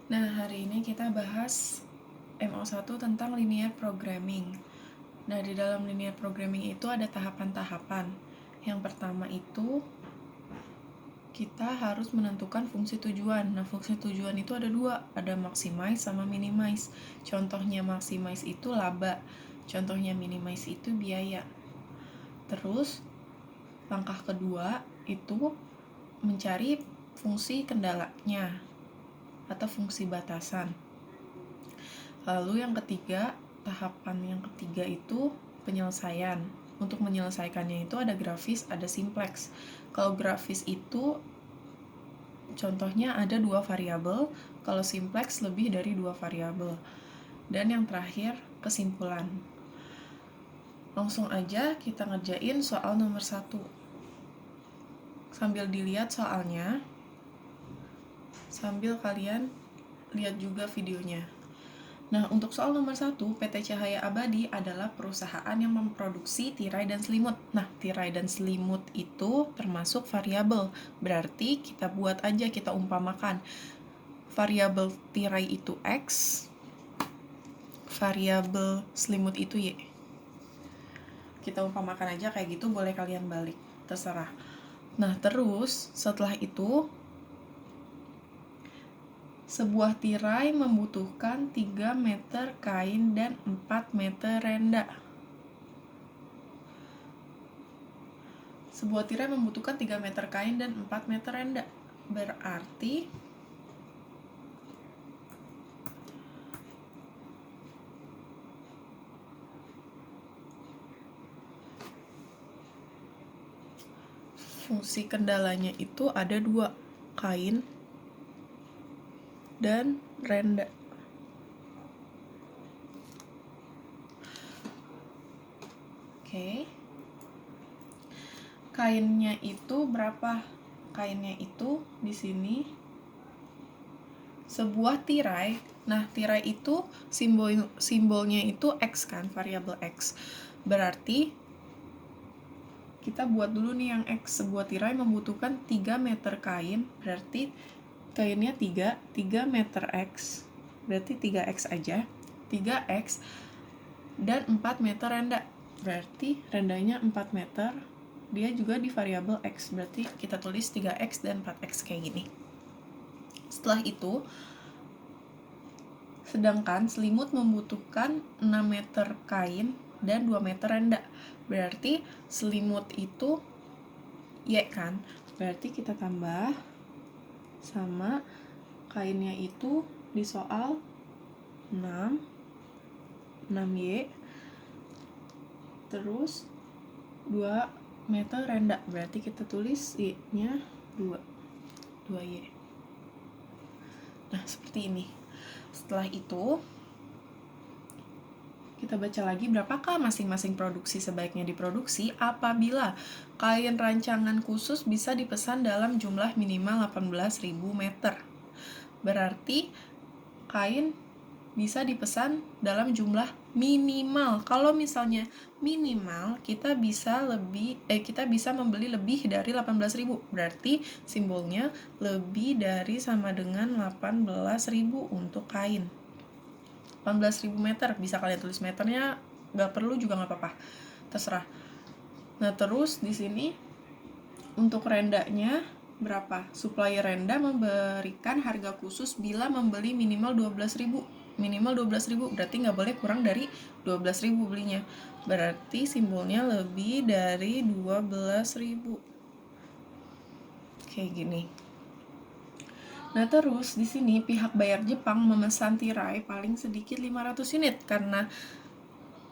Nah, hari ini kita bahas MO1 tentang linear programming. Nah, di dalam linear programming itu ada tahapan-tahapan. Yang pertama itu kita harus menentukan fungsi tujuan. Nah, fungsi tujuan itu ada dua, ada maximize sama minimize. Contohnya maximize itu laba, contohnya minimize itu biaya. Terus, langkah kedua itu mencari fungsi kendalanya atau fungsi batasan. Lalu yang ketiga, tahapan yang ketiga itu penyelesaian. Untuk menyelesaikannya itu ada grafis, ada simplex. Kalau grafis itu contohnya ada 2 variabel, kalau simplex lebih dari 2 variabel. Dan yang terakhir, kesimpulan. Langsung aja kita ngerjain soal nomor 1. Sambil dilihat soalnya, sambil kalian lihat juga videonya. Nah, untuk soal nomor 1, PT Cahaya Abadi adalah perusahaan yang memproduksi tirai dan selimut. Nah, tirai dan selimut itu termasuk variabel. Berarti kita buat aja, kita umpamakan. Variabel tirai itu X, variabel selimut itu Y. Kita umpamakan aja kayak gitu, boleh kalian balik. Terserah. Nah, terus setelah itu, sebuah tirai membutuhkan 3 meter kain dan 4 meter renda. Sebuah tirai membutuhkan 3 meter kain dan 4 meter renda. Berarti fungsi kendalanya itu ada 2, kain dan renda. Oke. Kainnya itu berapa? Kainnya itu di sini sebuah tirai. Nah, tirai itu simbolnya itu X kan, variabel X. Berarti kita buat dulu nih yang X. Sebuah tirai membutuhkan 3 meter kain, berarti kainnya 3 meter X, berarti 3X aja, 3X, dan 4 meter renda, berarti rendanya 4 meter, dia juga di variabel X, berarti kita tulis 3X dan 4X kayak gini. Setelah itu, sedangkan selimut membutuhkan 6 meter kain dan 2 meter renda, berarti selimut itu Y kan, berarti kita tambah sama kainnya itu di soal 6Y, terus 2 meter renda, berarti kita tulis Y nya 2Y. Nah, seperti ini. Setelah itu kita baca lagi, berapakah masing-masing produksi sebaiknya diproduksi apabila kain rancangan khusus bisa dipesan dalam jumlah minimal 18.000 meter. Berarti kain bisa dipesan dalam jumlah minimal. Kalau misalnya minimal, kita bisa membeli lebih dari 18.000. Berarti simbolnya lebih dari sama dengan 18.000 untuk kain. 18.000 meter, bisa kalian tulis meternya, nggak perlu juga nggak apa-apa, terserah. Nah, terus di sini untuk rendanya berapa? Supplier renda memberikan harga khusus bila membeli minimal 12.000. Minimal 12.000, berarti nggak boleh kurang dari 12.000 belinya. Berarti simbolnya lebih dari 12.000. Kayak gini. Nah, terus di sini pihak bayar Jepang memesan tirai paling sedikit 500 unit karena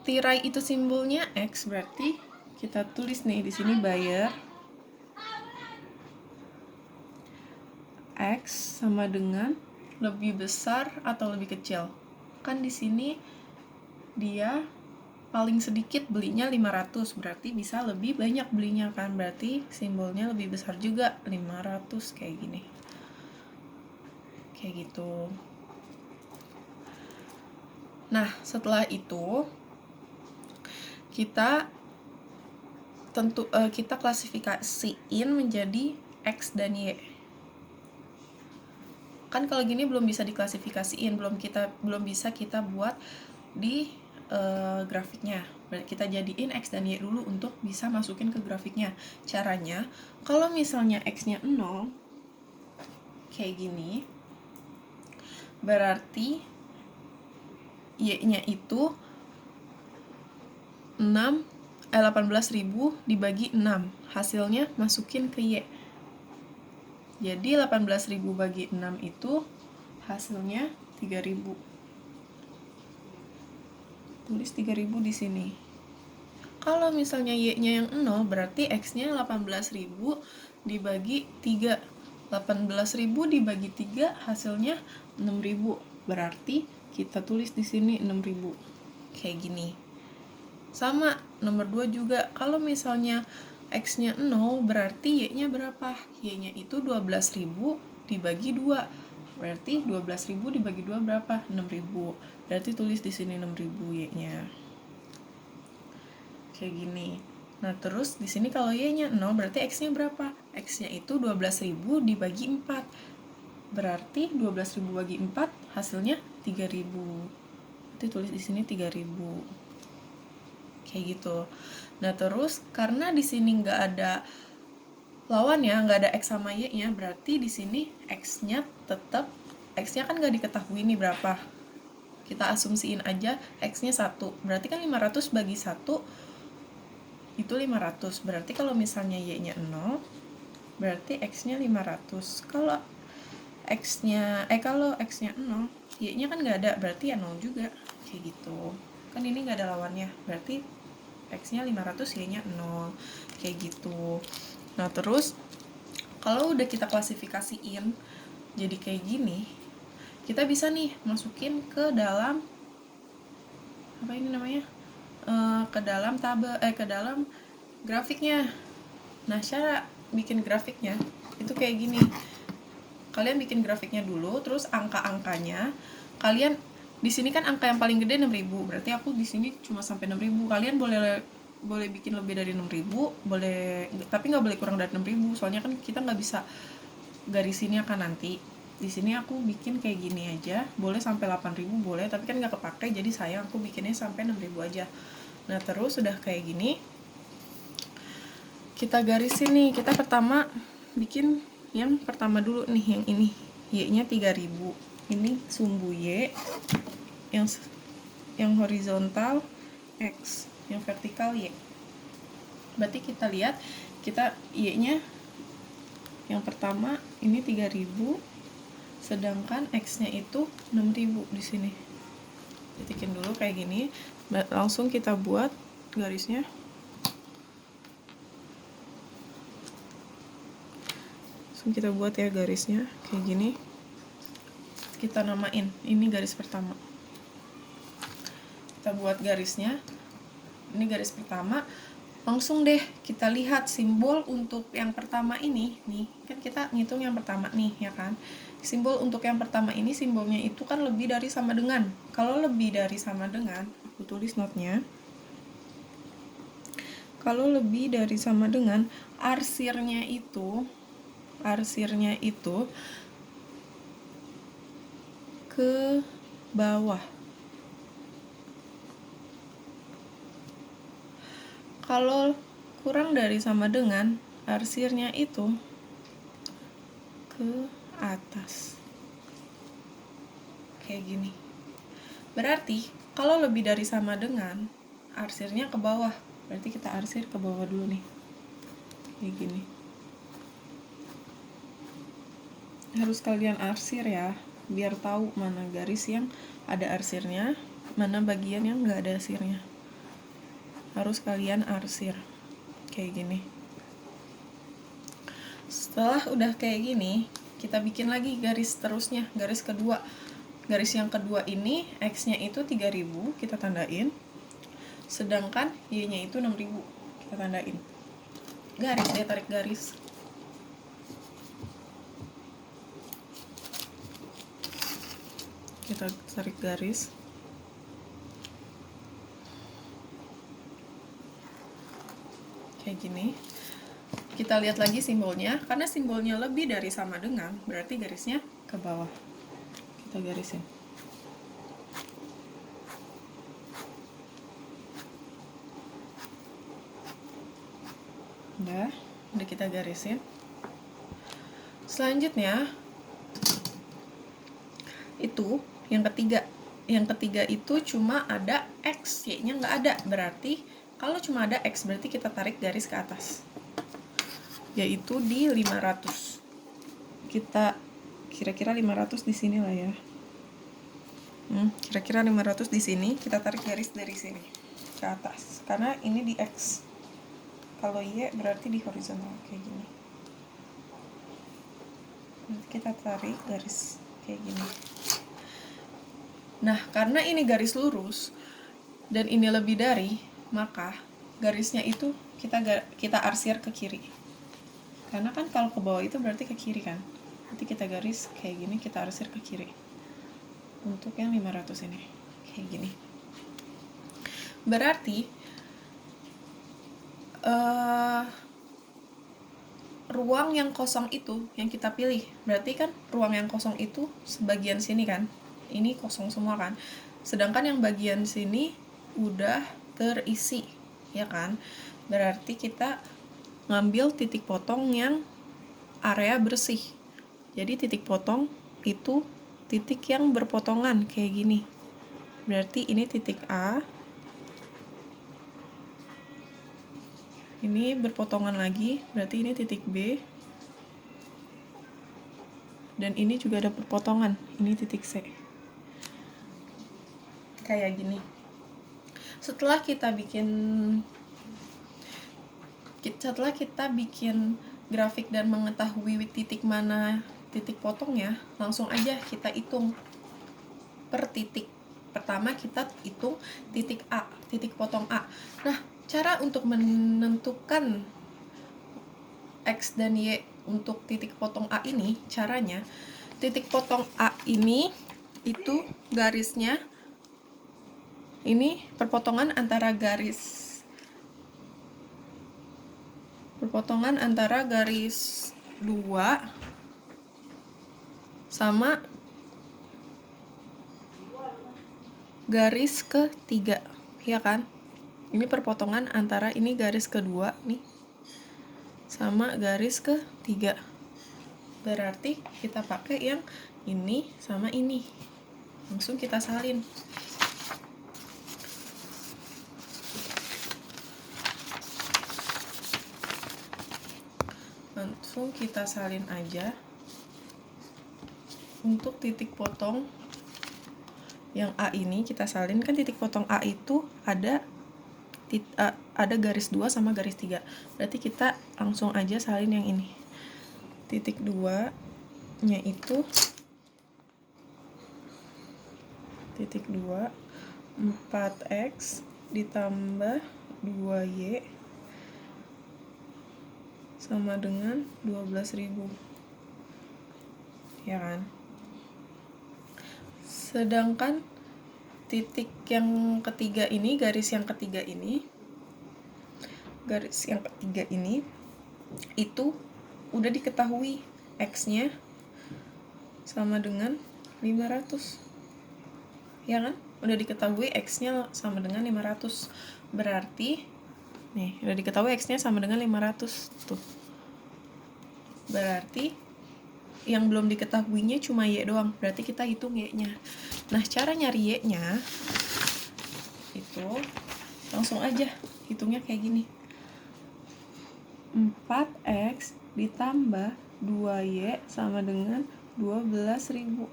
tirai itu simbolnya X, berarti kita tulis nih di sini bayar X sama dengan lebih besar atau lebih kecil. Kan di sini dia paling sedikit belinya 500, berarti bisa lebih banyak belinya kan, berarti simbolnya lebih besar juga, 500 kayak gini. Kayak gitu. Nah, setelah itu kita klasifikasiin menjadi X dan Y. Kan kalau gini belum bisa diklasifikasiin, belum bisa kita buat di grafiknya. Berarti kita jadiin X dan Y dulu untuk bisa masukin ke grafiknya. Caranya, kalau misalnya X-nya 0, kayak gini, berarti Y-nya itu 18.000 dibagi 6. Hasilnya masukin ke Y. Jadi 18.000 bagi 6 itu hasilnya 3.000. Tulis 3.000 di sini. Kalau misalnya Y-nya yang 0, berarti X-nya 18.000 dibagi 3. 18.000 dibagi 3 hasilnya 6.000. Berarti kita tulis di sini 6.000. Kayak gini. Sama nomor 2 juga, kalau misalnya X-nya 0, berarti Y-nya berapa? Y-nya itu 12.000 dibagi 2. Berarti 12.000 dibagi 2 berapa? 6.000. Berarti tulis di sini 6.000 Y-nya. Kayak gini. Nah, terus di sini kalau Y-nya 0, berarti X-nya berapa? X-nya itu 12.000 dibagi 4. Berarti 12.000 bagi 4 hasilnya 3.000. Berarti tulis di sini 3.000. Kayak gitu. Nah, terus karena di sini nggak ada lawannya, nggak ada X sama Y-nya, berarti di sini X-nya tetap, X-nya kan nggak diketahui nih berapa. Kita asumsiin aja X-nya 1. Berarti kan 500 bagi 1 itu 500. Berarti kalau misalnya Y-nya 0, berarti X-nya 500. Kalau X-nya 0, Y-nya kan nggak ada, berarti ya 0 juga. Kayak gitu. Kan ini nggak ada lawannya, berarti X-nya 500, Y-nya 0. Kayak gitu. Nah, terus kalau udah kita klasifikasiin jadi kayak gini, kita bisa nih masukin ke dalam apa ini namanya? Ke dalam ke dalam grafiknya. Nah, cara bikin grafiknya itu kayak gini. Kalian bikin grafiknya dulu, terus angka-angkanya kalian di sini kan angka yang paling gede 6.000. Berarti aku di sini cuma sampai 6.000. Kalian boleh bikin lebih dari 6.000, boleh, tapi nggak boleh kurang dari 6.000. Soalnya kan kita nggak bisa garisinnya kan nanti. Di sini aku bikin kayak gini aja, boleh sampai 8.000 boleh, tapi kan nggak kepake, jadi sayang aku bikinnya sampai 6.000 aja. Nah, terus sudah kayak gini, kita garisin nih. Kita pertama bikin yang pertama dulu nih, yang ini. Y-nya 3.000. Ini sumbu Y, yang horizontal X, yang vertikal Y. Berarti kita lihat, kita Y-nya yang pertama ini 3.000, sedangkan X-nya itu 6.000 di sini. Titikin dulu kayak gini, langsung kita buat garisnya. Langsung kita buat ya garisnya kayak gini. Kita namain, ini garis pertama. Kita buat garisnya. Ini garis pertama. Langsung deh kita lihat simbol untuk yang pertama ini nih, kan kita ngitung yang pertama nih ya kan. Simbol untuk yang pertama ini, simbolnya itu kan lebih dari sama dengan. Kalau lebih dari sama dengan, aku tulis notnya. Kalau lebih dari sama dengan, arsirnya itu ke bawah. Kalau kurang dari sama dengan, arsirnya itu ke atas. Kayak gini. Berarti kalau lebih dari sama dengan, arsirnya ke bawah. Berarti kita arsir ke bawah dulu nih. Kayak gini. Harus kalian arsir ya, biar tahu mana garis yang ada arsirnya, mana bagian yang nggak ada arsirnya. Harus kalian arsir kayak gini. Setelah udah kayak gini, kita bikin lagi garis terusnya, garis kedua. Garis yang kedua ini X-nya itu 3.000, kita tandain. Sedangkan Y-nya itu 6.000, kita tandain. Garis, dia tarik garis. Kita tarik garis. Kayak gini. Kita lihat lagi simbolnya, karena simbolnya lebih dari sama dengan, berarti garisnya ke bawah. kita garisin. Udah kita garisin. Selanjutnya itu yang ketiga itu cuma ada X, Y-nya nggak ada. Berarti kalau cuma ada X berarti kita tarik garis ke atas, yaitu di 500. Kita kira-kira 500 di sini lah ya. Kira-kira 500 di sini, kita tarik garis dari sini ke atas karena ini di X. Kalau Y berarti di horizontal kayak gini. Nanti kita tarik garis kayak gini. Nah, karena ini garis lurus dan ini lebih dari, maka garisnya itu kita arsir ke kiri. Karena kan kalau ke bawah itu berarti ke kiri kan. Nanti kita garis kayak gini, kita arsir ke kiri. Untuk yang 500 ini kayak gini. Berarti ruang yang kosong itu yang kita pilih. Berarti kan ruang yang kosong itu sebagian sini kan. Ini kosong semua kan. Sedangkan yang bagian sini udah terisi, ya kan? Berarti kita ngambil titik potong yang area bersih. Jadi titik potong itu titik yang berpotongan kayak gini. Berarti ini titik A. Ini berpotongan lagi, berarti ini titik B. Dan ini juga ada perpotongan, ini titik C. Kayak gini. Setelah kita bikin grafik dan mengetahui titik mana titik potongnya, langsung aja kita hitung per titik. Pertama kita hitung titik A, titik potong A. Nah, cara untuk menentukan X dan Y untuk titik potong A ini, caranya titik potong A ini itu garisnya ini perpotongan antara garis 2 sama garis ke-3, ya kan? Ini perpotongan antara ini garis kedua nih sama garis ke-3. Berarti kita pakai yang ini sama ini. Langsung kita salin. Langsung kita salin aja. Untuk titik potong yang A ini kita salin, kan titik potong A itu ada garis 2 sama garis 3. Berarti kita langsung aja salin yang ini. Titik 2 nya itu titik 2 4x ditambah 2y sama dengan 12.000, ya kan? Sedangkan titik yang ketiga ini, garis yang ketiga ini itu udah diketahui X-nya sama dengan 500, ya kan? Udah diketahui X-nya sama dengan 500. Berarti nih, udah diketahui X-nya sama dengan 500 tuh. Berarti yang belum diketahuinya cuma Y doang. Berarti kita hitung Y-nya. Nah, cara nyari Y-nya itu langsung aja hitungnya kayak gini. 4x ditambah 2y sama dengan 12.000.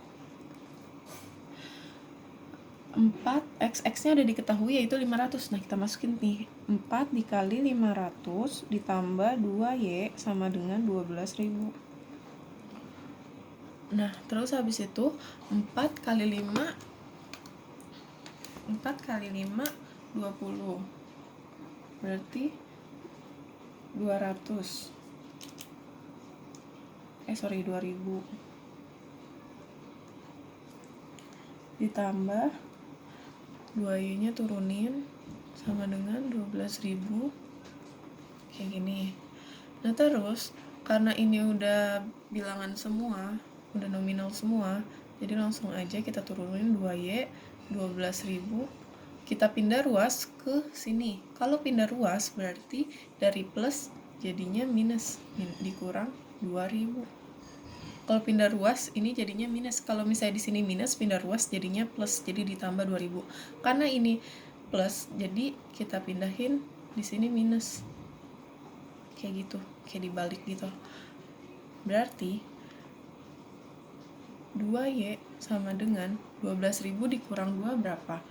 4x nya udah diketahui yaitu 500. Nah, kita masukin nih 4 dikali 500 ditambah 2y sama dengan 12.000. Nah, terus habis itu 4 kali 5 20. Berarti 2000 ditambah 2y nya turunin sama dengan 12.000 kayak gini. Nah, terus karena ini udah bilangan semua, udah nominal semua, Jadi langsung aja kita turunin 2Y 12.000. Kita pindah ruas ke sini. Kalau pindah ruas berarti dari plus jadinya minus, dikurang 2.000. Kalau pindah ruas ini jadinya minus. Kalau misalnya di sini minus, pindah ruas jadinya plus, jadi ditambah 2.000. Karena ini plus, jadi kita pindahin di sini minus. Kayak gitu, kayak dibalik gitu. Berarti 2Y sama dengan 12.000 dikurang 2 berapa?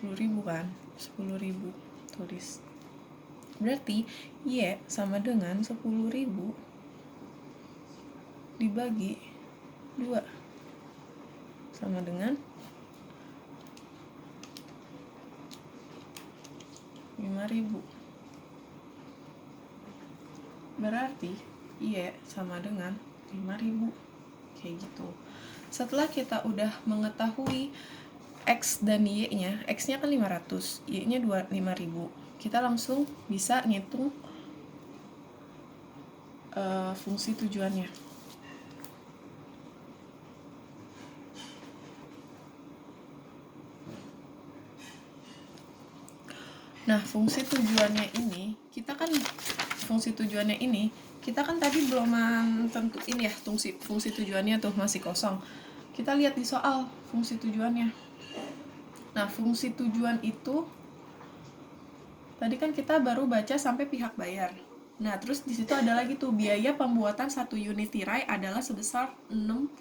10.000 kan? 10.000 tulis. Berarti Y sama dengan 10.000 dibagi 2 sama dengan 5.000. Berarti Y sama dengan 5.000. Kayak gitu. Setelah kita udah mengetahui X dan Y-nya, X-nya kan 500, Y-nya 5.000. Kita langsung bisa ngitung fungsi tujuannya. Nah, fungsi tujuannya ini, kita kan tadi belum tentuin ya fungsi tujuannya tuh, masih kosong. Kita lihat di soal fungsi tujuannya. Nah, fungsi tujuan itu tadi kan kita baru baca sampai pihak bayar. Nah, terus di situ ada lagi tuh biaya pembuatan 1 unit tirai adalah sebesar $60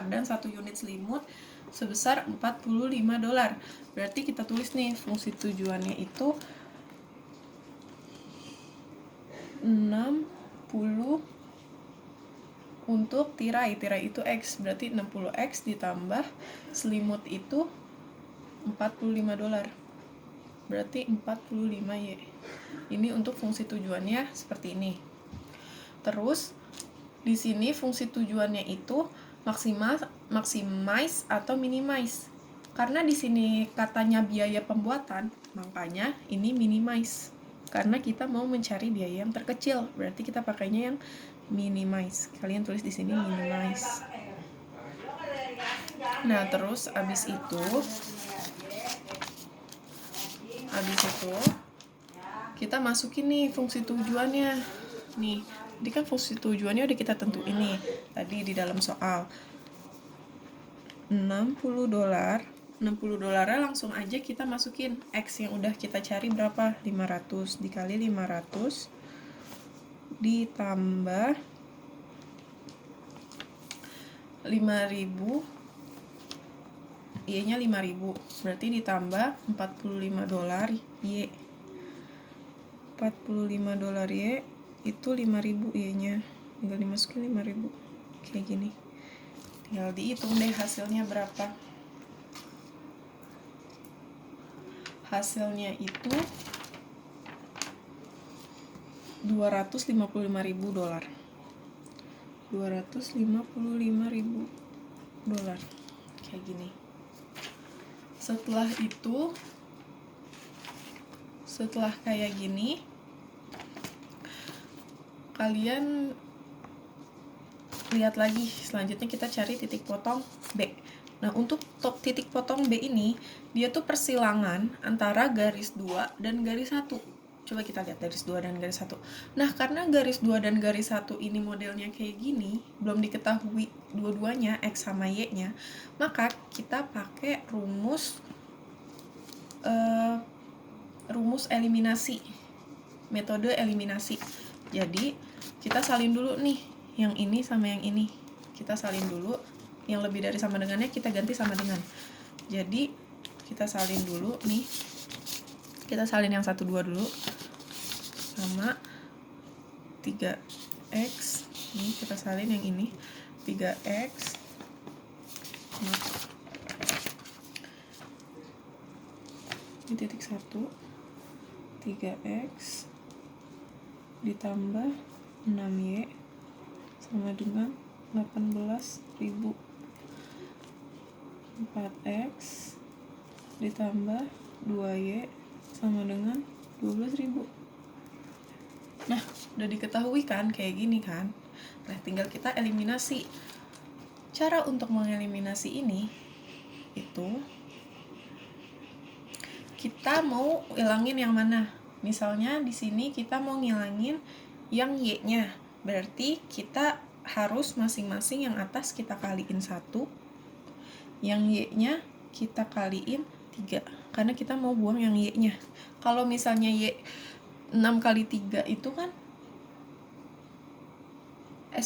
dan 1 unit selimut sebesar $45. Berarti kita tulis nih fungsi tujuannya itu 60 untuk tirai itu X, berarti 60X ditambah selimut itu $45, berarti 45Y. Ini untuk fungsi tujuannya seperti ini. Terus di sini fungsi tujuannya itu maximize atau minimize. Karena di sini katanya biaya pembuatan, makanya ini minimize. Karena kita mau mencari biaya yang terkecil, berarti kita pakainya yang minimize. Kalian tulis di sini minimize. Nah, terus abis itu kita masukin nih fungsi tujuannya. Nih, ini kan fungsi tujuannya udah kita tentuin nih tadi di dalam soal. $60 langsung aja kita masukin X yang udah kita cari berapa? 500 dikali 500 ditambah 5.000, Y-nya 5.000, berarti ditambah $45 Y. $45 Y itu 5.000 Y-nya, tinggal dimasukin 5.000 kayak gini. Tinggal dihitung deh hasilnya berapa. Hasilnya itu $255.000. $255.000 kayak gini. Setelah kayak gini, kalian lihat lagi, selanjutnya kita cari titik potong B. Nah, untuk titik potong B ini, dia tuh persilangan antara garis 2 dan garis 1. Coba kita lihat garis 2 dan garis 1. Nah, karena garis 2 dan garis 1 ini modelnya kayak gini, belum diketahui dua-duanya X sama Y-nya, maka kita pakai rumus eliminasi, metode eliminasi. Jadi, kita salin dulu nih, yang ini sama yang ini. Kita salin dulu, yang lebih dari sama dengannya kita ganti sama dengan. Jadi, kita salin dulu nih. Kita salin yang 1, 2 dulu. Sama 3X. Ini kita salin yang ini. 3X. Nah. Ini titik 1. 3X ditambah 6Y sama dengan 18.000. 4X ditambah 2Y sama dengan 12.000. Nah, udah diketahui kan kayak gini kan. Nah, tinggal kita eliminasi. Cara untuk mengeliminasi ini itu kita mau hilangin yang mana? Misalnya di sini kita mau ngilangin yang Y-nya. Berarti kita harus masing-masing yang atas kita kaliin 1, yang Y-nya kita kaliin 3. Karena kita mau buang yang Y-nya. Kalau misalnya Y 6 kali 3 itu kan 2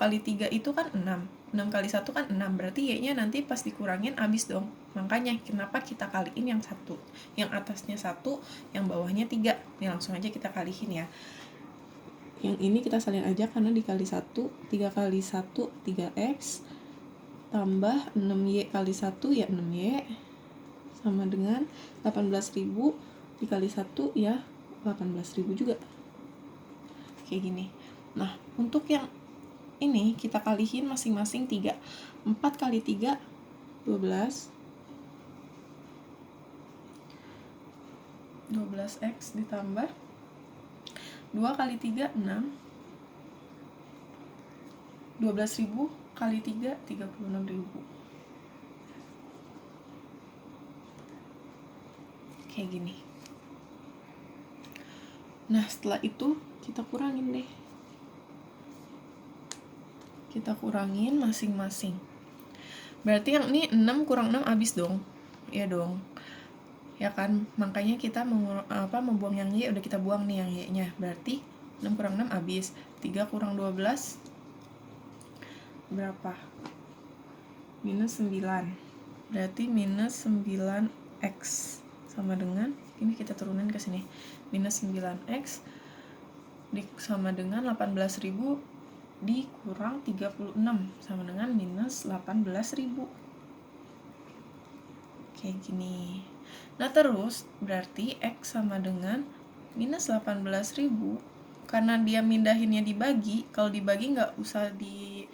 kali 3 itu kan 6 kali 1 kan 6, berarti Y-nya nanti pas dikurangin habis dong. Makanya kenapa kita kaliin yang 1, yang atasnya 1, yang bawahnya 3. Ini langsung aja kita kaliin ya. Yang ini kita salin aja karena dikali 1, 3 kali 1 3x, tambah 6Y kali 1 ya 6Y, sama dengan 18.000 dikali 1 ya 18.000 juga. Kayak gini. Nah, untuk yang ini kita kalihin masing-masing 3. 4 kali 3 12. 12x ditambah 2 kali 3 6. 12.000 kali 3 36.000. Kayak gini. Nah, setelah itu kita kurangin deh. Kita kurangin masing-masing. Berarti yang ini 6 kurang 6 habis dong. Ya dong. Ya kan? Makanya kita membuang yang Y, udah kita buang nih yang Y-nya. Berarti 6 kurang 6 habis. 3 kurang 12 berapa? Minus 9. Berarti minus 9x sama dengan, ini kita turunin ke sini. Minus 9x sama dengan 18.000 dikurang 36 sama dengan minus 18.000. Kayak gini. Nah, terus berarti x sama dengan minus 18.000 karena dia mindahinnya dibagi. Kalau dibagi nggak usah di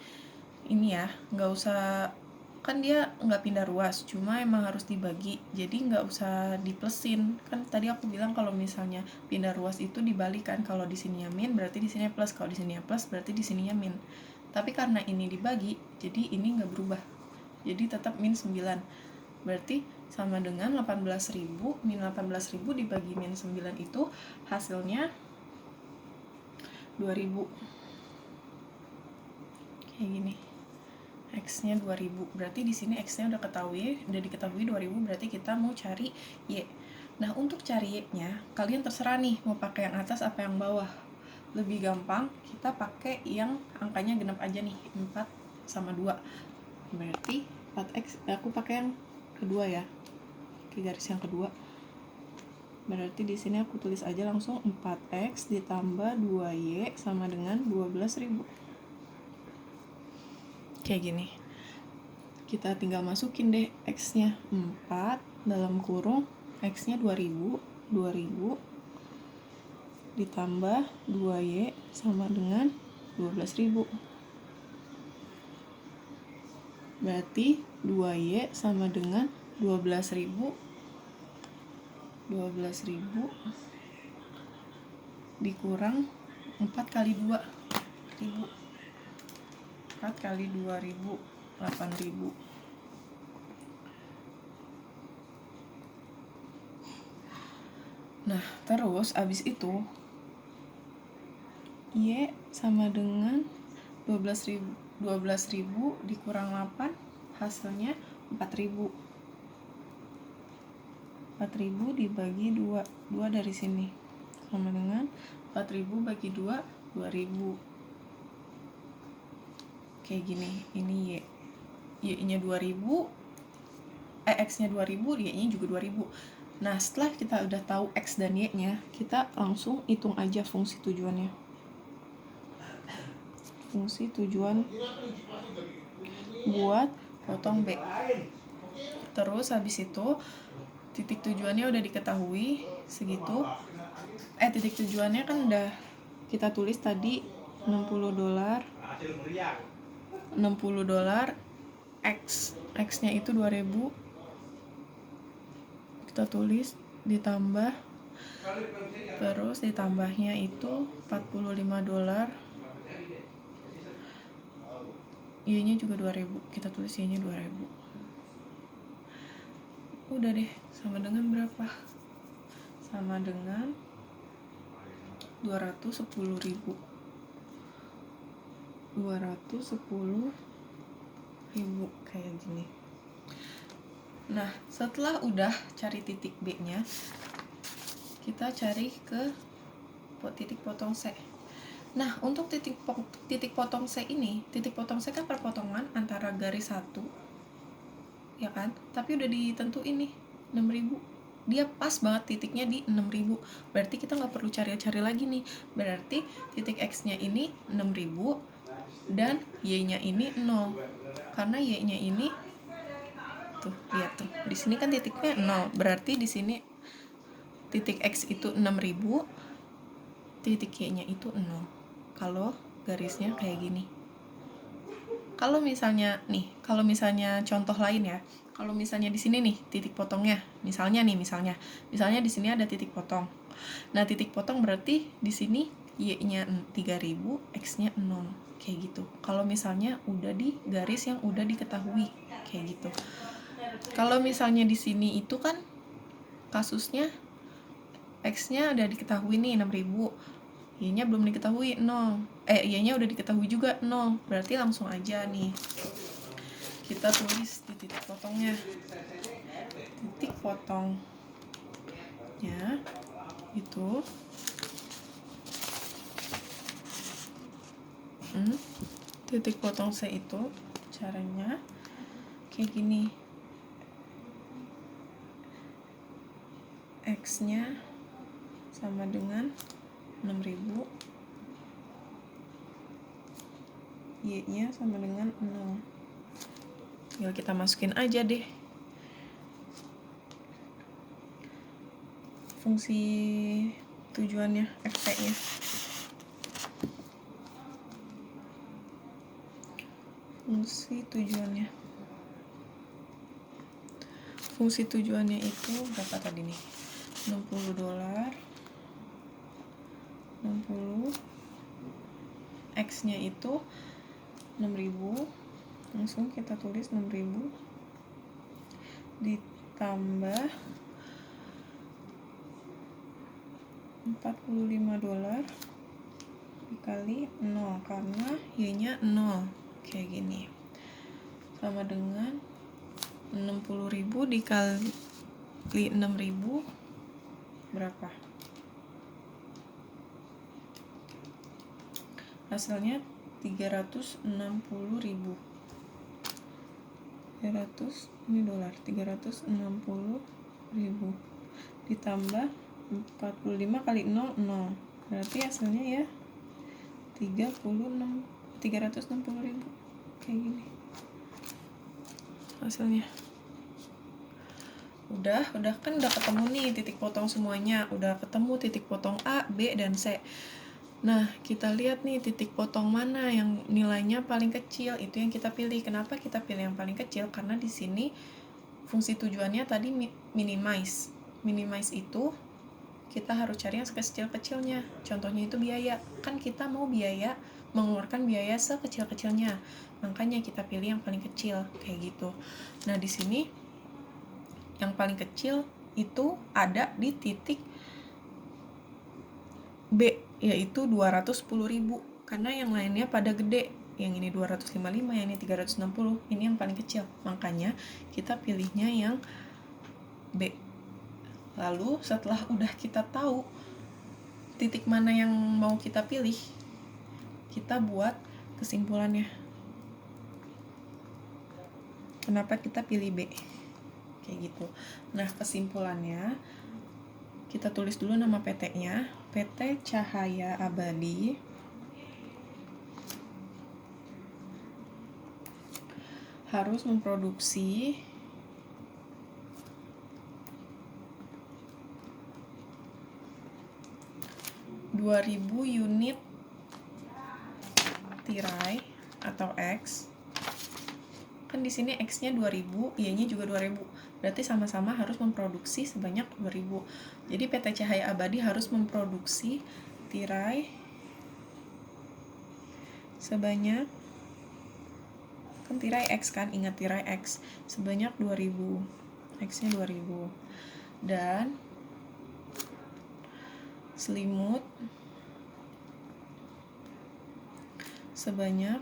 ini ya, nggak usah, kan dia nggak pindah ruas, cuma emang harus dibagi, jadi nggak usah diplusin. Kan tadi aku bilang kalau misalnya pindah ruas itu dibalikan, kalau di sininya min berarti di sini plus, kalau di sininya plus berarti di sininya min. Tapi karena ini dibagi, jadi ini nggak berubah, jadi tetap min 9. Berarti sama dengan 18.000 min 18.000 dibagi min 9 itu hasilnya 2.000. Kayak gini. X-nya 2000. Berarti di sini X-nya udah diketahui 2000, berarti kita mau cari Y. Nah, untuk cari Y-nya, kalian terserah nih mau pakai yang atas apa yang bawah. Lebih gampang kita pakai yang angkanya genap aja nih, 4 sama 2. Berarti 4x, aku pakai yang kedua ya. Ke garis yang kedua. Berarti di sini aku tulis aja langsung 4x ditambah 2y sama dengan 12.000. Kayak gini. Kita tinggal masukin deh x-nya 4 dalam kurung x-nya 2000 ditambah 2y sama dengan 12.000. Berarti 2y sama dengan 12.000 dikurang 4 kali 2 ribu. 4 kali 2.000 8.000. Nah, terus abis itu Y sama dengan 12.000 dikurang 8 hasilnya 4.000. 4.000 dibagi 2 dari sini sama dengan 4.000 bagi 2 2.000. Kayak gini. Ini Y-nya 2000, X-nya 2000, Y-nya juga 2000. Nah, setelah kita udah tahu X dan Y-nya, kita langsung hitung aja fungsi tujuannya. Fungsi tujuan buat potong B. Terus habis itu titik tujuannya udah diketahui segitu. Titik tujuannya kan udah kita tulis tadi $60. X-nya itu 2000. Kita tulis ditambah, terus ditambahnya itu $45 Y-nya juga 2000, kita tulis Y-nya 2000. Udah deh, sama dengan berapa? Sama dengan 210.000. 210.000 kayak gini. Nah, setelah udah cari titik B-nya, kita cari ke titik potong C. Nah, untuk titik potong C ini, titik potong C kan perpotongan antara garis satu, ya kan? Tapi udah ditentuin nih, 6.000. Dia pas banget titiknya di 6.000. Berarti kita nggak perlu cari-cari lagi nih. Berarti titik X-nya ini 6.000 dan Y-nya ini 0. Karena Y-nya ini tuh, lihat tuh. Di sini kan titiknya 0. Berarti di sini titik X itu 6.000, titik Y-nya itu 0. Kalau garisnya kayak gini. Kalau misalnya contoh lain ya. Kalau misalnya di sini nih titik potongnya, misalnya di sini ada titik potong. Nah, titik potong berarti di sini Y-nya 3.000, X-nya 0. Kayak gitu. Kalau misalnya udah di garis yang udah diketahui, kayak gitu. Kalau misalnya di sini itu kan kasusnya X-nya udah diketahui nih 6.000, Y-nya belum diketahui 0. Y-nya udah diketahui juga 0. Berarti langsung aja nih kita tulis di titik potongnya. Titik potongnya itu titik potong C itu caranya kayak gini. X-nya sama dengan 6.000, Y-nya sama dengan 0. Tinggal kita masukin aja deh fungsi tujuannya, FT-nya. Fungsi tujuannya itu berapa tadi nih? $60. 60. X-nya itu 6.000. Langsung kita tulis 6.000 ditambah $45 dikali 0 karena Y-nya 0, kayak gini. Sama dengan 60.000 dikali 6.000 berapa? Hasilnya 360.000. 360.000 ditambah 45 kali 0, 0. Berarti hasilnya ya 360.000 kayak gini hasilnya. Udah ketemu nih titik potong semuanya. Udah ketemu titik potong A, B, dan C. Nah, kita lihat nih titik potong mana yang nilainya paling kecil, itu yang kita pilih. Kenapa kita pilih yang paling kecil? Karena di sini fungsi tujuannya tadi minimize. Minimize itu kita harus cari yang sekecil-kecilnya. Contohnya itu biaya. Kan kita mau mengeluarkan biaya sekecil-kecilnya. Makanya kita pilih yang paling kecil, kayak gitu. Nah, di sini yang paling kecil itu ada di titik B, yaitu 210.000. Karena yang lainnya pada gede. Yang ini 255, yang ini 360. Ini yang paling kecil. Makanya kita pilihnya yang B. Lalu setelah udah kita tahu titik mana yang mau kita pilih, kita buat kesimpulannya. Kenapa kita pilih B? Kayak gitu. Nah, kesimpulannya kita tulis dulu nama PT-nya. PT Cahaya Abadi harus memproduksi 2.000 unit tirai atau X. Kan di sini X-nya 2.000, Y-nya juga 2.000. Berarti sama-sama harus memproduksi sebanyak 2.000. Jadi PT Cahaya Abadi harus memproduksi tirai sebanyak kan tirai X kan, ingat tirai X, sebanyak 2000, X-nya 2000. Dan selimut sebanyak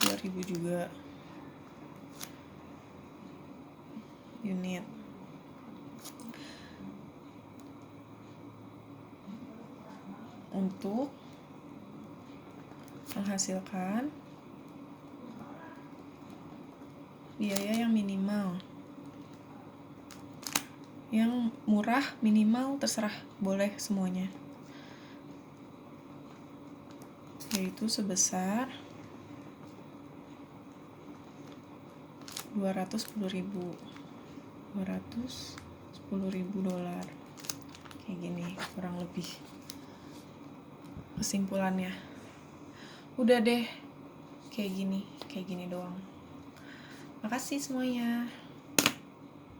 2000 juga unit. Untuk menghasilkan biaya yang minimal, yang murah minimal terserah, boleh semuanya, yaitu sebesar 210.000 dolar, kayak gini kurang lebih kesimpulannya. Udah deh, kayak gini doang. Makasih semuanya.